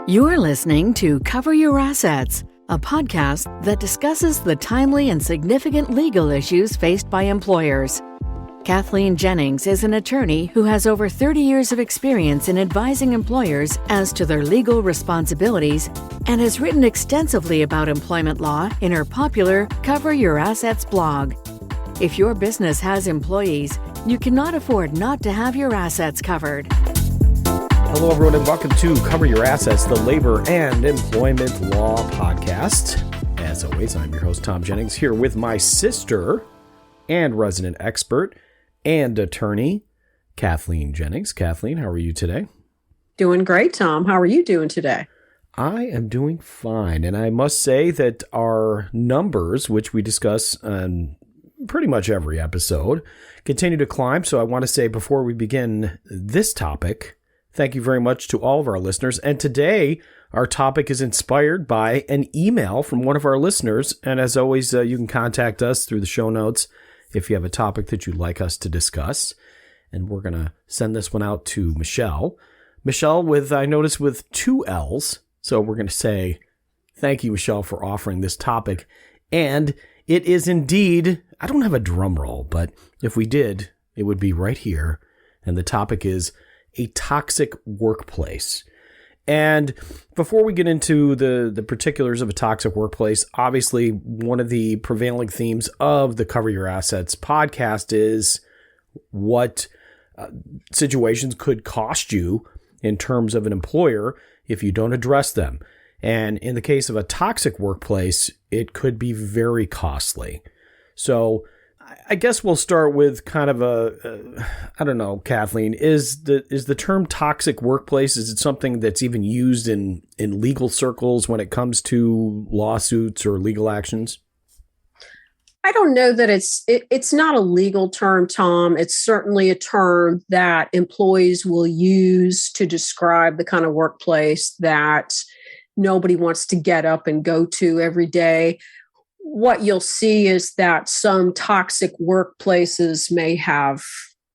You're listening to Cover Your Assets, a podcast that discusses the timely and significant legal issues faced by employers. Kathleen Jennings is an attorney who has over 30 years of experience in advising employers as to their legal responsibilities and has written extensively about employment law in her popular Cover Your Assets blog. If your business has employees, you cannot afford not to have your assets covered. Hello, everyone, and welcome to Cover Your Assets, the labor and employment law podcast. As always, I'm your host, Thom Jennings, here with my sister and resident expert and attorney, Kathleen Jennings. Kathleen, how are you today? Doing great, Tom. How are you doing today? I am doing fine, and I must say that our numbers, which we discuss on pretty much every episode, continue to climb. So I want to say before we begin this topic, thank you very much to all of our listeners. And today, our topic is inspired by an email from one of our listeners. And as always, you can contact us through the show notes if you have a topic that you'd like us to discuss. And we're going to send this one out to Michelle. Michelle I noticed with 2 L's. So we're going to say, thank you, Michelle, for offering this topic. And it is indeed, I don't have a drum roll, but if we did, it would be right here. And the topic is a toxic workplace. And before we get into the particulars of a toxic workplace, obviously one of the prevailing themes of the Cover Your Assets podcast is what situations could cost you in terms of an employer if you don't address them. And in the case of a toxic workplace, it could be very costly. So I guess we'll start with kind of I don't know, Kathleen, is the term toxic workplace, is it something that's even used in legal circles when it comes to lawsuits or legal actions? I don't know that it's not a legal term, Tom. It's certainly a term that employees will use to describe the kind of workplace that nobody wants to get up and go to every day. What you'll see is that some toxic workplaces may have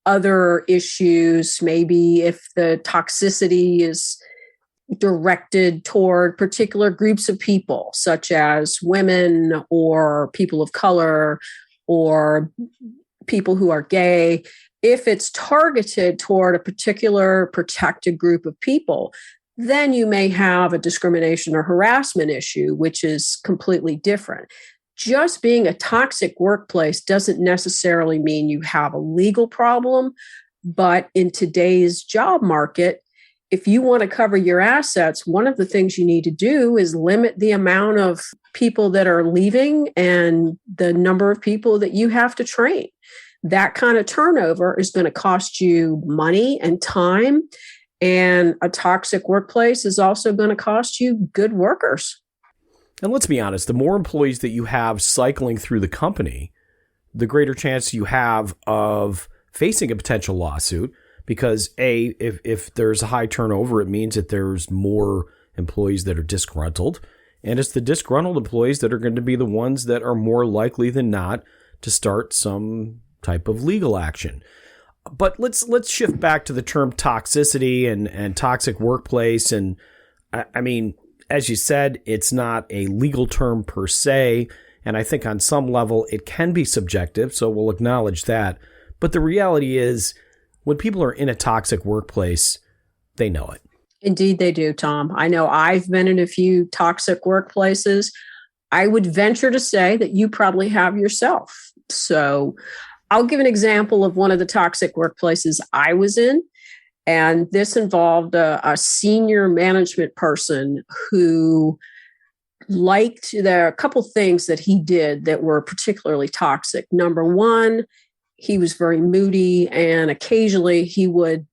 other issues. Maybe if the toxicity is directed toward particular groups of people, such as women or people of color or people who are gay, if it's targeted toward a particular protected group of people, then you may have a discrimination or harassment issue, which is completely different. Just being a toxic workplace doesn't necessarily mean you have a legal problem, but in today's job market, if you want to cover your assets, one of the things you need to do is limit the amount of people that are leaving and the number of people that you have to train. That kind of turnover is going to cost you money and time, and a toxic workplace is also going to cost you good workers. And let's be honest, the more employees that you have cycling through the company, the greater chance you have of facing a potential lawsuit, because if there's a high turnover, it means that there's more employees that are disgruntled. And it's the disgruntled employees that are going to be the ones that are more likely than not to start some type of legal action. But let's shift back to the term toxicity and toxic workplace. And I mean, as you said, it's not a legal term per se, and I think on some level it can be subjective, so we'll acknowledge that. But the reality is, when people are in a toxic workplace, they know it. Indeed they do, Tom. I know I've been in a few toxic workplaces. I would venture to say that you probably have yourself. So I'll give an example of one of the toxic workplaces I was in. And this involved a senior management person who there are a couple things that he did that were particularly toxic. Number one, he was very moody, and occasionally he would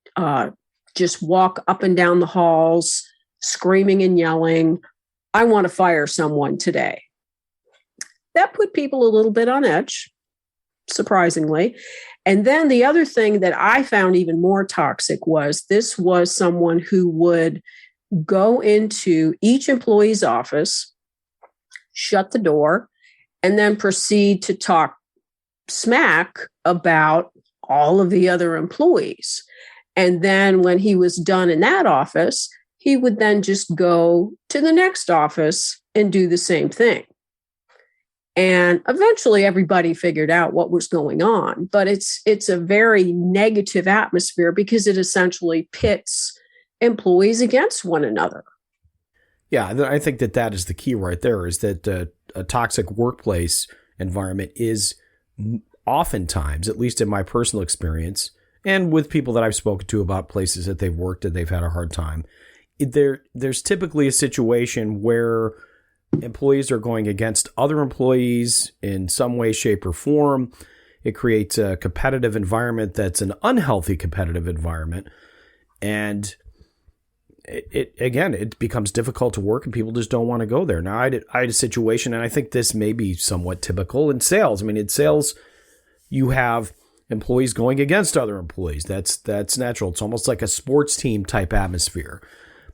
just walk up and down the halls screaming and yelling, "I want to fire someone today." That put people a little bit on edge, surprisingly. And then the other thing that I found even more toxic was this was someone who would go into each employee's office, shut the door, and then proceed to talk smack about all of the other employees. And then when he was done in that office, he would then just go to the next office and do the same thing. And eventually everybody figured out what was going on, but it's a very negative atmosphere because it essentially pits employees against one another. Yeah, I think that is the key right there, is that a toxic workplace environment is oftentimes, at least in my personal experience, and with people that I've spoken to about places that they've worked and they've had a hard time, there's typically a situation where employees are going against other employees in some way, shape, or form. It creates a competitive environment that's an unhealthy competitive environment. And it becomes difficult to work and people just don't want to go there. Now, I had a situation, and I think this may be somewhat typical in sales. I mean, in sales, you have employees going against other employees. That's natural. It's almost like a sports team type atmosphere.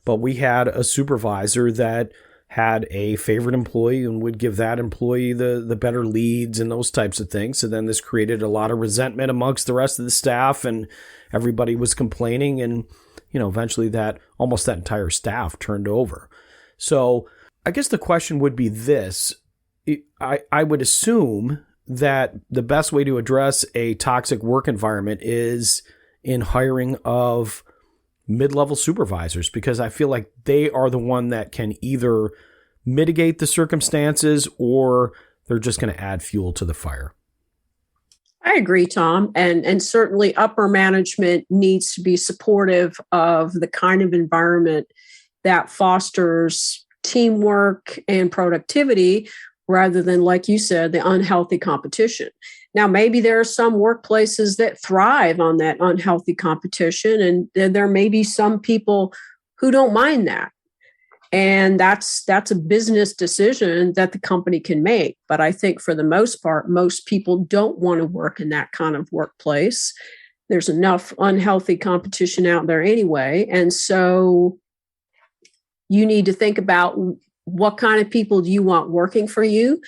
But we had a supervisor that had a favorite employee and would give that employee the better leads and those types of things. So then this created a lot of resentment amongst the rest of the staff, and everybody was complaining, and eventually that entire staff turned over. So I guess the question would be this. I would assume that the best way to address a toxic work environment is in hiring of mid-level supervisors, because I feel like they are the one that can either mitigate the circumstances or they're just going to add fuel to the fire. I agree, Tom. And certainly upper management needs to be supportive of the kind of environment that fosters teamwork and productivity rather than, like you said, the unhealthy competition. Now, maybe there are some workplaces that thrive on that unhealthy competition, and there may be some people who don't mind that. And that's a business decision that the company can make. But I think for the most part, most people don't want to work in that kind of workplace. There's enough unhealthy competition out there anyway. And so you need to think about what kind of people do you want working for you?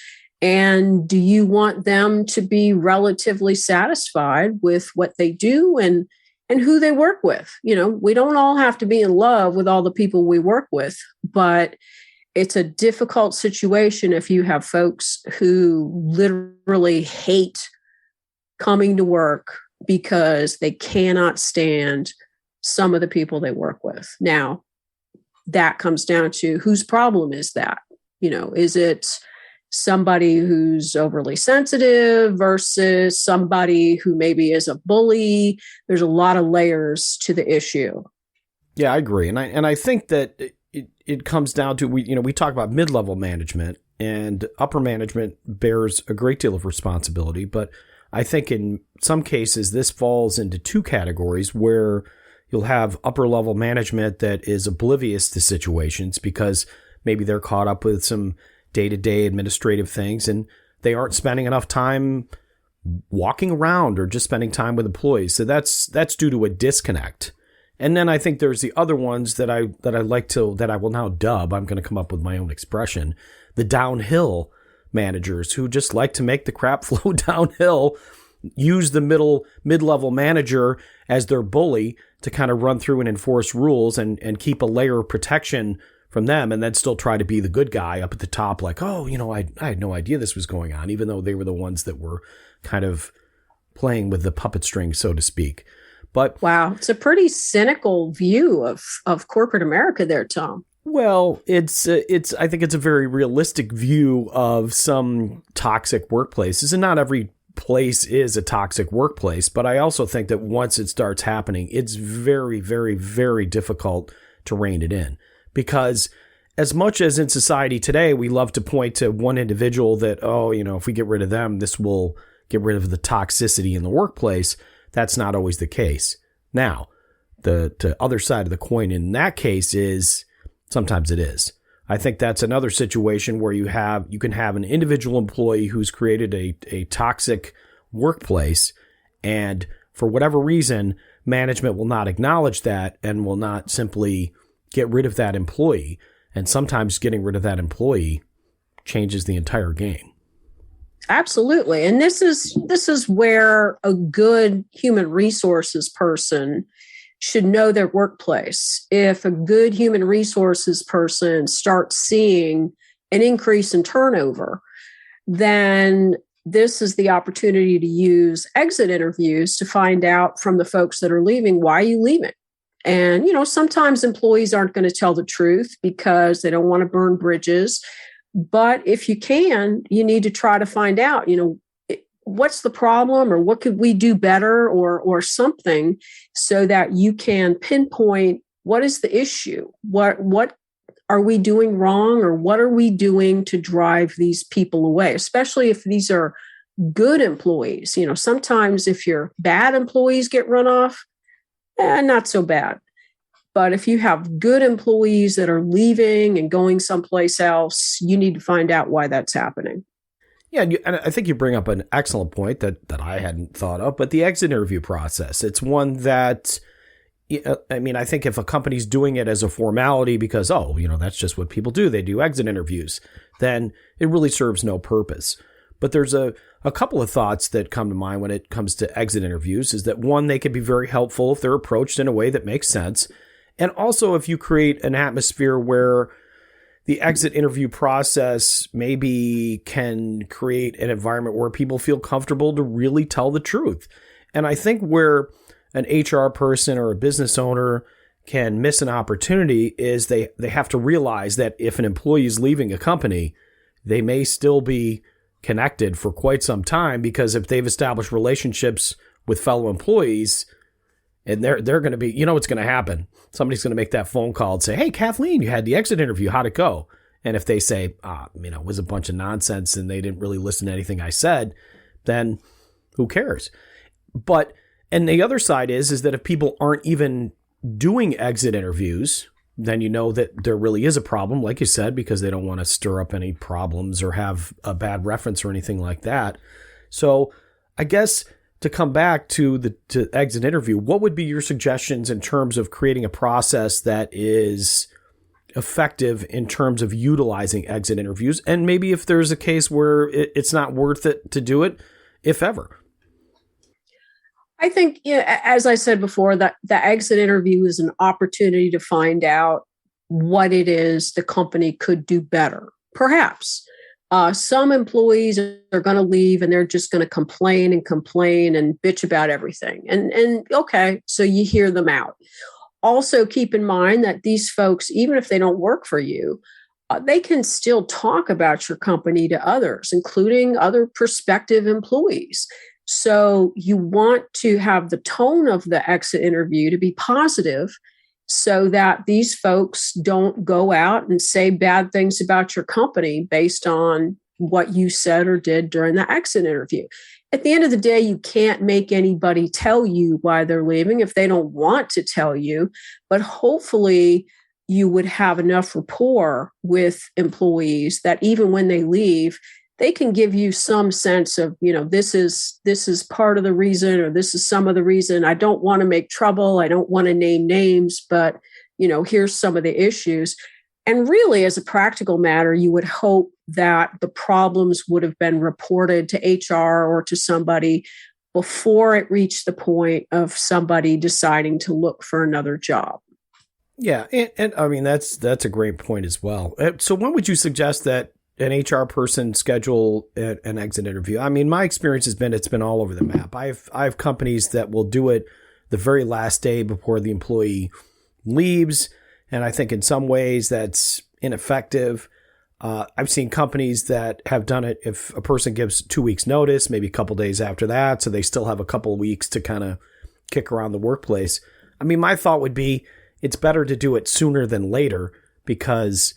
And do you want them to be relatively satisfied with what they do and who they work with? We don't all have to be in love with all the people we work with, but it's a difficult situation if you have folks who literally hate coming to work because they cannot stand some of the people they work with. Now, that comes down to whose problem is that? Is it somebody who's overly sensitive versus somebody who maybe is a bully? There's a lot of layers to the issue. Yeah, I agree. And I think that it comes down to, we talk about mid-level management, and upper management bears a great deal of responsibility. But I think in some cases, this falls into two categories where you'll have upper level management that is oblivious to situations because maybe they're caught up with some day-to-day administrative things and they aren't spending enough time walking around or just spending time with employees. So that's due to a disconnect. And then I think there's the other ones that I will now dub, I'm going to come up with my own expression, the downhill managers who just like to make the crap flow downhill, use the mid-level manager as their bully to kind of run through and enforce rules and keep a layer of protection from them, and then still try to be the good guy up at the top, like, oh, I had no idea this was going on, even though they were the ones that were kind of playing with the puppet string, so to speak. But wow, it's a pretty cynical view of corporate America there, Tom. Well, I think it's a very realistic view of some toxic workplaces, and not every place is a toxic workplace. But I also think that once it starts happening, it's very, very, very difficult to rein it in. Because as much as in society today, we love to point to one individual that, if we get rid of them, this will get rid of the toxicity in the workplace. That's not always the case. Now, the other side of the coin in that case is sometimes it is. I think that's another situation where you can have an individual employee who's created a toxic workplace, and for whatever reason, management will not acknowledge that and will not simply get rid of that employee. And sometimes getting rid of that employee changes the entire game. Absolutely. And this is where a good human resources person should know their workplace. If a good human resources person starts seeing an increase in turnover, then this is the opportunity to use exit interviews to find out from the folks that are leaving, why are you leaving? And, sometimes employees aren't going to tell the truth because they don't want to burn bridges. But if you can, you need to try to find out, what's the problem, or what could we do better, or something, so that you can pinpoint what is the issue, what are we doing wrong, or what are we doing to drive these people away, especially if these are good employees. Sometimes if your bad employees get run off, not so bad. But if you have good employees that are leaving and going someplace else, you need to find out why that's happening. Yeah, and I think you bring up an excellent point that I hadn't thought of, but the exit interview process, it's one that, I think if a company's doing it as a formality because, that's just what people do, they do exit interviews, then it really serves no purpose. But there's a couple of thoughts that come to mind when it comes to exit interviews, is that one, they can be very helpful if they're approached in a way that makes sense. And also if you create an atmosphere where the exit interview process maybe can create an environment where people feel comfortable to really tell the truth. And I think where an HR person or a business owner can miss an opportunity is they have to realize that if an employee is leaving a company, they may still be connected for quite some time, because if they've established relationships with fellow employees, and they're going to be, what's going to happen. Somebody's going to make that phone call and say, hey, Kathleen, you had the exit interview. How'd it go? And if they say, it was a bunch of nonsense and they didn't really listen to anything I said, then who cares? And the other side is that if people aren't even doing exit interviews, then that there really is a problem, like you said, because they don't want to stir up any problems or have a bad reference or anything like that. So I guess to come back to the exit interview, what would be your suggestions in terms of creating a process that is effective in terms of utilizing exit interviews? And maybe if there's a case where it's not worth it to do it, if ever. I think, as I said before, that the exit interview is an opportunity to find out what it is the company could do better. Perhaps some employees are going to leave and they're just going to complain and bitch about everything. And okay, so you hear them out. Also, keep in mind that these folks, even if they don't work for you, they can still talk about your company to others, including other prospective employees. So you want to have the tone of the exit interview to be positive, so that these folks don't go out and say bad things about your company based on what you said or did during the exit interview. At the end of the day, you can't make anybody tell you why they're leaving if they don't want to tell you, but hopefully you would have enough rapport with employees that even when they leave, they can give you some sense of, this is part of the reason, or this is some of the reason. I don't want to make trouble. I don't want to name names, but, here's some of the issues. And really, as a practical matter, you would hope that the problems would have been reported to HR or to somebody before it reached the point of somebody deciding to look for another job. Yeah. And I mean, that's a great point as well. So when would you suggest that an HR person schedule an exit interview? I mean, my experience has been, it's been all over the map. I have companies that will do it the very last day before the employee leaves. And I think in some ways that's ineffective. I've seen companies that have done it if a person gives 2 weeks notice, maybe a couple days after that. So they still have a couple of weeks to kind of kick around the workplace. I mean, my thought would be it's better to do it sooner than later, because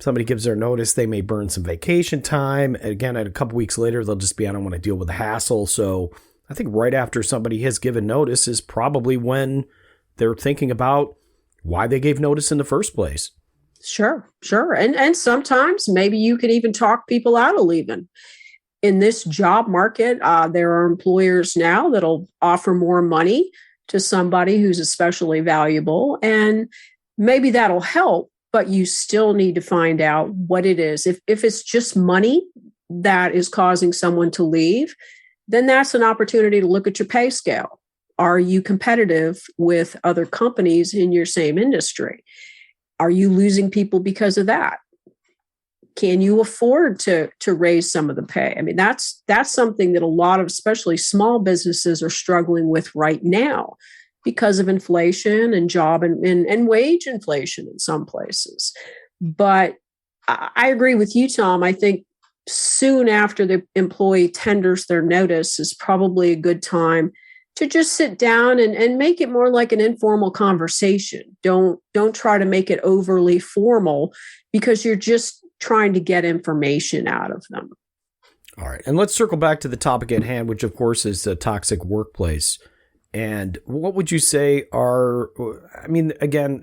somebody gives their notice, they may burn some vacation time. Again, at a couple weeks later, they'll just be, I don't want to deal with the hassle. So I think right after somebody has given notice is probably when they're thinking about why they gave notice in the first place. Sure. And sometimes maybe you can even talk people out of leaving. In this job market, there are employers now that'll offer more money to somebody who's especially valuable. And maybe that'll help. But you still need to find out what it is. If it's just money that is causing someone to leave, then that's an opportunity to look at your pay scale. Are you competitive with other companies in your same industry? Are you losing people because of that? Can you afford to raise some of the pay? I mean, that's something that a lot of, especially small businesses, are struggling with right now because of inflation and job and wage inflation in some places. But I agree with you, Tom. I think soon after the employee tenders their notice is probably a good time to just sit down and make it more like an informal conversation. Don't try to make it overly formal, because you're just trying to get information out of them. All right. And let's circle back to the topic at hand, which of course is the toxic workplace. And what would you say are, I mean, again,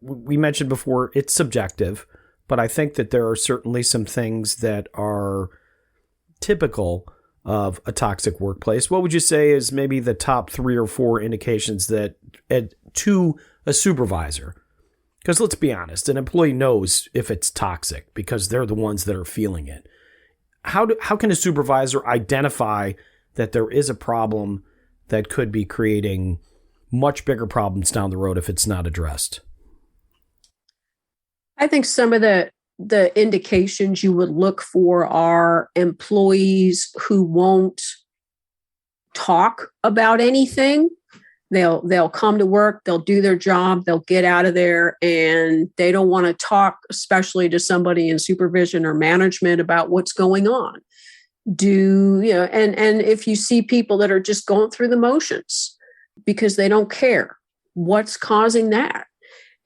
we mentioned before, it's subjective, but I think that there are certainly some things that are typical of a toxic workplace. What would you say is maybe the top 3 or 4 indications that to a supervisor? Because let's be honest, an employee knows if it's toxic because they're the ones that are feeling it. How can a supervisor identify that there is a problem that could be creating much bigger problems down the road if it's not addressed? I think some of the indications you would look for are employees who won't talk about anything. They'll come to work, they'll do their job, they'll get out of there, and they don't want to talk, especially to somebody in supervision or management, about what's going on. And if you see people that are just going through the motions because they don't care, what's causing that?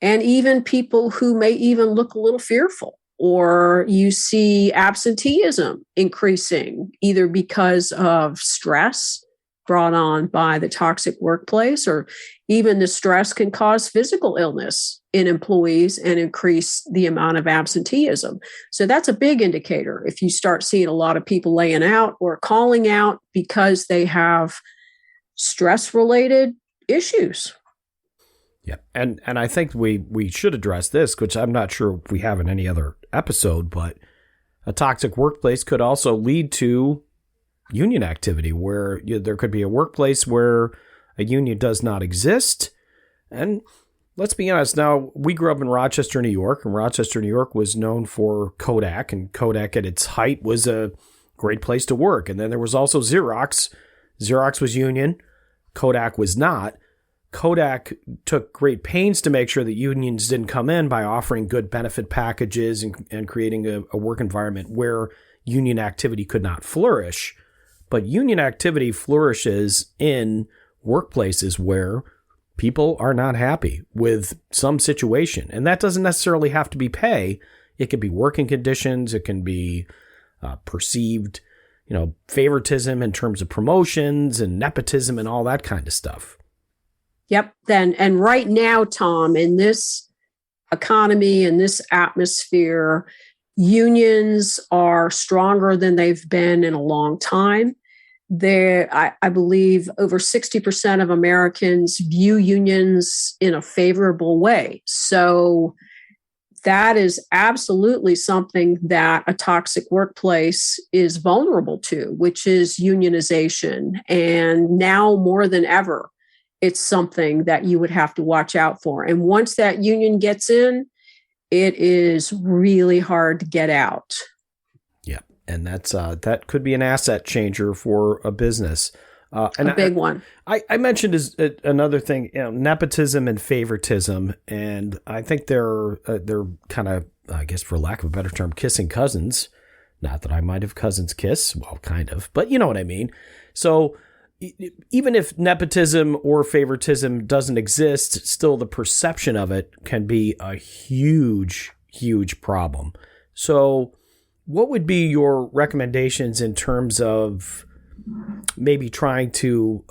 And even people who may even look a little fearful, or you see absenteeism increasing either because of stress brought on by the toxic workplace, or even the stress can cause physical illness in employees and increase the amount of absenteeism. So that's a big indicator. If you start seeing a lot of people laying out or calling out because they have stress-related issues. Yeah. And I think we should address this, which I'm not sure if we have in any other episode, but a toxic workplace could also lead to union activity, where there could be a workplace where a union does not exist. And let's be honest, now we grew up in Rochester, New York, and Rochester, New York was known for Kodak, and Kodak at its height was a great place to work. And then there was also Xerox. Xerox was union. Kodak was not. Kodak took great pains to make sure that unions didn't come in by offering good benefit packages and creating a work environment where union activity could not flourish. But union activity flourishes in workplaces where people are not happy with some situation. And that doesn't necessarily have to be pay. It can be working conditions. It can be perceived, favoritism in terms of promotions and nepotism and all that kind of stuff. Yep. And right now, Tom, in this economy, in this atmosphere, unions are stronger than they've been in a long time. I believe over 60% of Americans view unions in a favorable way. So that is absolutely something that a toxic workplace is vulnerable to, which is unionization. And now more than ever, it's something that you would have to watch out for. And once that union gets in, it is really hard to get out. Yeah. And that could be an asset changer for a business. And a big one. I mentioned is another thing, nepotism and favoritism. And I think they're kind of, I guess for lack of a better term, kissing cousins. Not that I might have cousins kiss. Well, kind of, but you know what I mean? So even if nepotism or favoritism doesn't exist, still the perception of it can be a huge, huge problem. So what would be your recommendations in terms of maybe trying to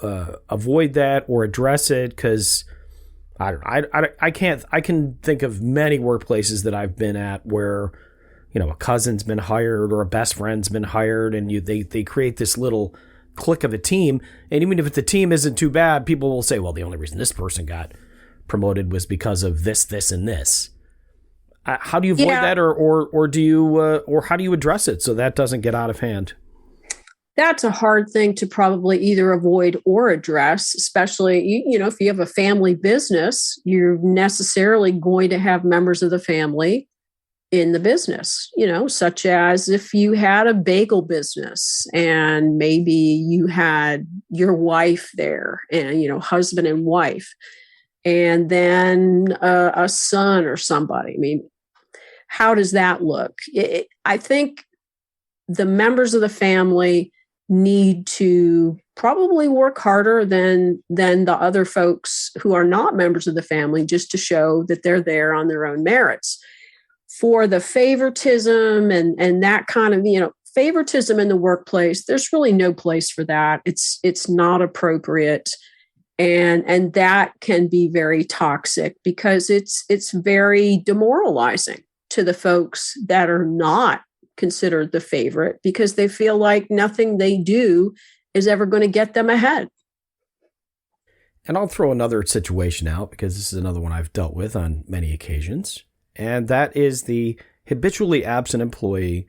avoid that or address it? Because I can think of many workplaces that I've been at where, a cousin's been hired or a best friend's been hired, and they create this little clique of a team. And even if the team isn't too bad, people will say, well, the only reason this person got promoted was because of this, this, and this. How do you avoid that, or do you, or how do you address it so that doesn't get out of hand? That's a hard thing to probably either avoid or address, especially, if you have a family business, you're necessarily going to have members of the family in the business, such as if you had a bagel business and maybe you had your wife there and, husband and wife, and then a son or somebody. I mean, how does that look? I think the members of the family need to probably work harder than the other folks who are not members of the family, just to show that they're there on their own merits. For the favoritism and that kind of, favoritism in the workplace, there's really no place for that. It's not appropriate. And that can be very toxic because it's very demoralizing to the folks that are not considered the favorite, because they feel like nothing they do is ever going to get them ahead. And I'll throw another situation out because this is another one I've dealt with on many occasions. And that is the habitually absent employee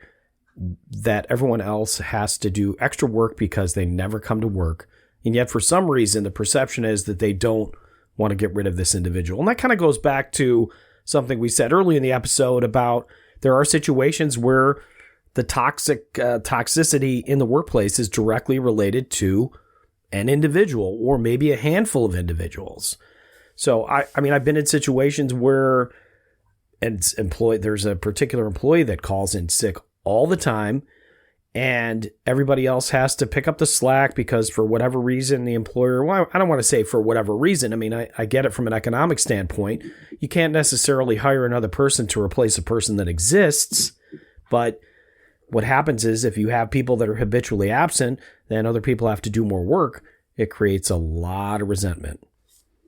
that everyone else has to do extra work because they never come to work. And yet for some reason, the perception is that they don't want to get rid of this individual. And that kind of goes back to something we said early in the episode about there are situations where the toxicity in the workplace is directly related to an individual or maybe a handful of individuals. So, I mean, I've been in situations where there's a particular employee that calls in sick all the time, and everybody else has to pick up the slack because for whatever reason, the employer, well, I don't want to say for whatever reason. I mean, I get it from an economic standpoint. You can't necessarily hire another person to replace a person that exists. But what happens is if you have people that are habitually absent, then other people have to do more work. It creates a lot of resentment.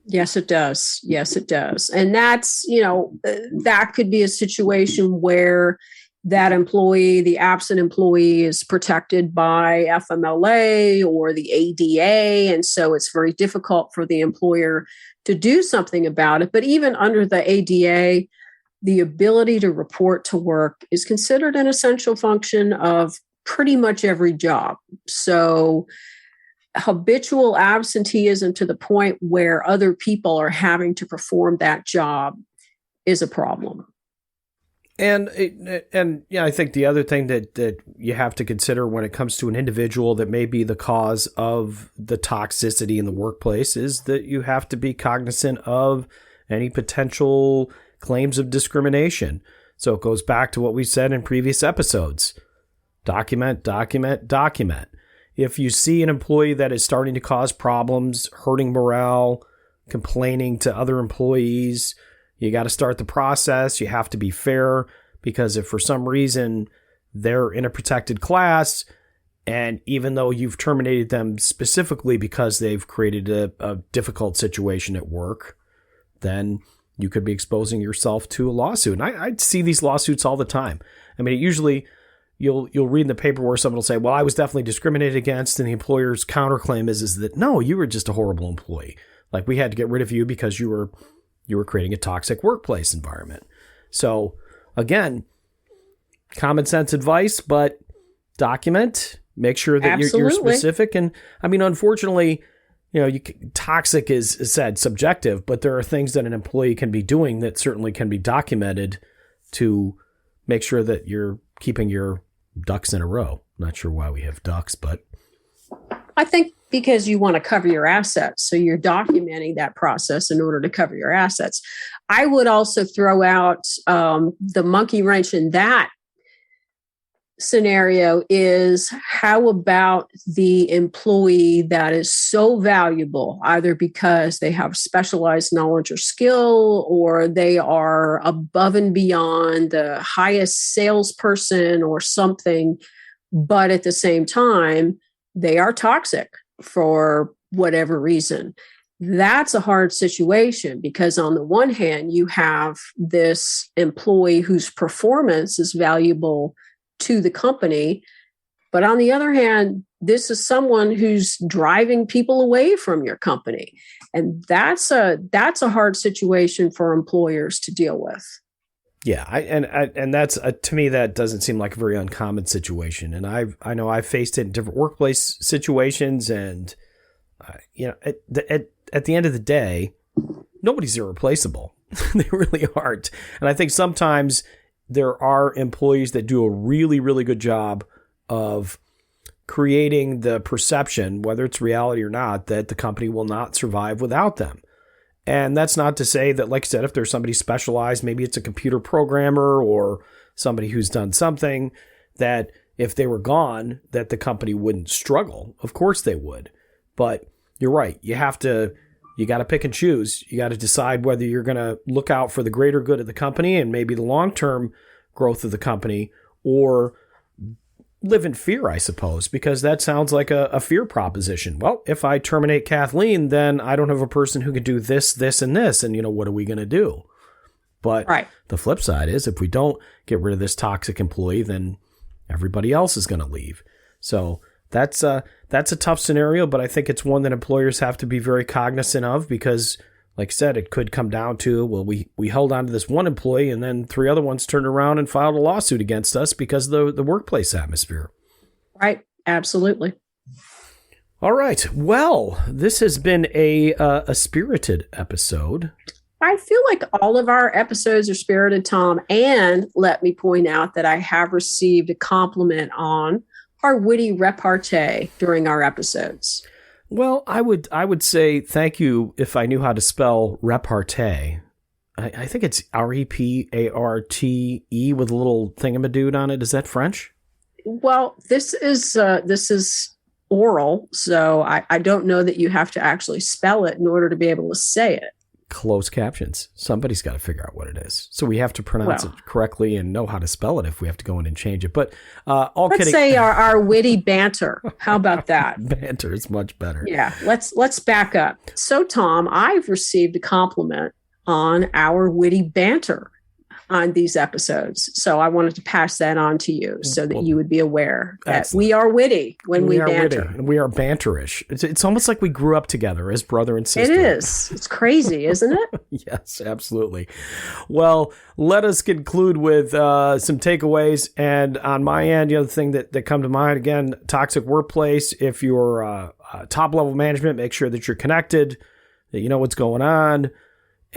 Yes, it does. Yes, it does. And that's, that could be a situation where that employee, the absent employee, is protected by FMLA or the ADA. And so it's very difficult for the employer to do something about it. But even under the ADA, the ability to report to work is considered an essential function of pretty much every job. So habitual absenteeism to the point where other people are having to perform that job is a problem. And I think the other thing that you have to consider when it comes to an individual that may be the cause of the toxicity in the workplace is that you have to be cognizant of any potential claims of discrimination. So it goes back to what we said in previous episodes. Document, document, document. If you see an employee that is starting to cause problems, hurting morale, complaining to other employees, you got to start the process. You have to be fair, because if for some reason they're in a protected class, and even though you've terminated them specifically because they've created a difficult situation at work, then you could be exposing yourself to a lawsuit. And I see these lawsuits all the time. I mean, usually you'll read in the paper where someone will say, well, I was definitely discriminated against. And the employer's counterclaim is that, no, you were just a horrible employee. Like, we had to get rid of you because you were creating a toxic workplace environment. So again, common sense advice, but document, make sure that you're specific. And I mean, unfortunately, toxic is said subjective, but there are things that an employee can be doing that certainly can be documented to make sure that you're keeping your ducks in a row. Not sure why we have ducks, but I think because you want to cover your assets. So you're documenting that process in order to cover your assets. I would also throw out the monkey wrench in that scenario is, how about the employee that is so valuable, either because they have specialized knowledge or skill, or they are above and beyond the highest salesperson or something, but at the same time, they are toxic for whatever reason. That's a hard situation, because on the one hand, you have this employee whose performance is valuable to the company. But on the other hand, this is someone who's driving people away from your company. And that's a hard situation for employers to deal with. Yeah, and that's to me that doesn't seem like a very uncommon situation. And I know I've faced it in different workplace situations, and at the end of the day, nobody's irreplaceable. They really aren't. And I think sometimes there are employees that do a really, really good job of creating the perception, whether it's reality or not, that the company will not survive without them. And that's not to say that, like I said, if there's somebody specialized, maybe it's a computer programmer or somebody who's done something, that if they were gone, that the company wouldn't struggle. Of course they would. But you're right. You got to pick and choose. You got to decide whether you're going to look out for the greater good of the company and maybe the long-term growth of the company, or live in fear, I suppose, because that sounds like a fear proposition. Well, if I terminate Kathleen, then I don't have a person who can do this, this, and this. And, what are we going to do? But The flip side is, if we don't get rid of this toxic employee, then everybody else is going to leave. So that's a tough scenario, but I think it's one that employers have to be very cognizant of, because, like I said, it could come down to, well, we held on to this one employee and then 3 other ones turned around and filed a lawsuit against us because of the workplace atmosphere. Right. Absolutely. All right. Well, this has been a spirited episode. I feel like all of our episodes are spirited, Tom. And let me point out that I have received a compliment on our witty repartee during our episodes. Well, I would say thank you if I knew how to spell repartee. I think it's REPARTE with a little thingamadude on it. Is that French? Well, this is oral, so I don't know that you have to actually spell it in order to be able to say it. Closed captions. Somebody's got to figure out what it is. So we have to pronounce it correctly and know how to spell it if we have to go in and change it. But let's say our witty banter. How about that? Banter is much better. Yeah. Let's back up. So, Tom, I've received a compliment on our witty banter on these episodes. So I wanted to pass that on to you so that you would be aware that we are witty when we banter. Witty, and we are banterish. It's almost like we grew up together as brother and sister. It is. It's crazy, isn't it? Yes, absolutely. Well, let us conclude with some takeaways. And on my end, the other thing that come to mind, again, toxic workplace. If you're top level management, make sure that you're connected, that you know what's going on.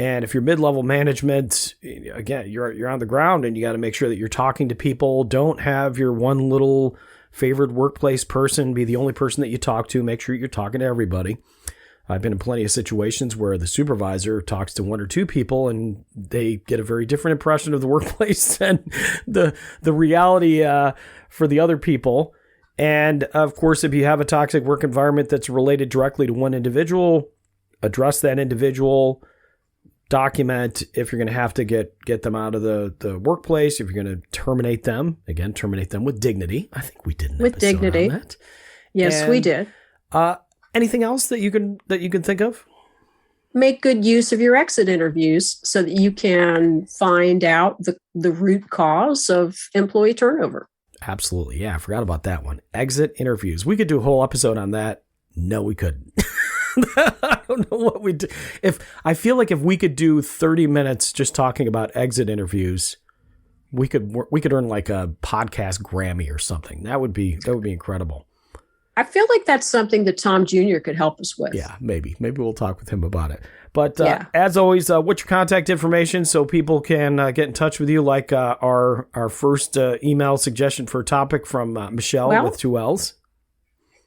And if you're mid-level management, again, you're on the ground and you got to make sure that you're talking to people. Don't have your one little favored workplace person be the only person that you talk to. Make sure you're talking to everybody. I've been in plenty of situations where the supervisor talks to 1 or 2 people and they get a very different impression of the workplace than the reality for the other people. And of course, if you have a toxic work environment that's related directly to one individual, address that individual. Document if you're going to have to get them out of the workplace, if you're going to terminate them, again, terminate them with dignity. I think we did an with dignity. On that. Yes, we did. Anything else that you can think of? Make good use of your exit interviews so that you can find out the root cause of employee turnover. Absolutely. Yeah, I forgot about that one. Exit interviews. We could do a whole episode on that. No, we couldn't. I don't know what we do. I feel like if we could do 30 minutes just talking about exit interviews, we could earn like a podcast Grammy or something. That would be incredible. I feel like that's something that Thom Jr. could help us with. Yeah, maybe we'll talk with him about it. But as always, what's your contact information so people can get in touch with you? Like our first email suggestion for a topic from Michelle with 2 L's.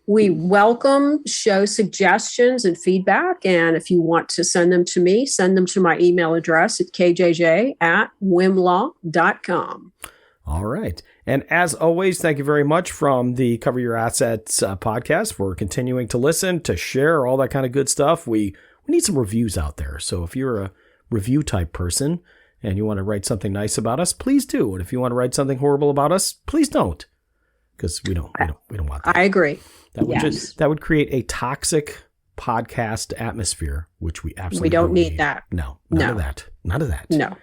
We welcome show suggestions and feedback. And if you want to send them to me, send them to my email address at kjj@wimlaw.com. All right. And as always, thank you very much from the Cover Your Assets podcast for continuing to listen, to share, all that kind of good stuff. We need some reviews out there. So if you're a review type person and you want to write something nice about us, please do. And if you want to write something horrible about us, please don't. Because we don't want that. I agree. That would create a toxic podcast atmosphere, which we absolutely don't need that. No, none of that. None of that. No.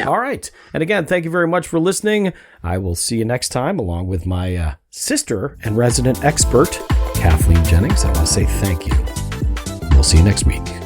All right. And again, thank you very much for listening. I will see you next time along with my sister and resident expert, Kathleen Jennings. I want to say thank you. We'll see you next week.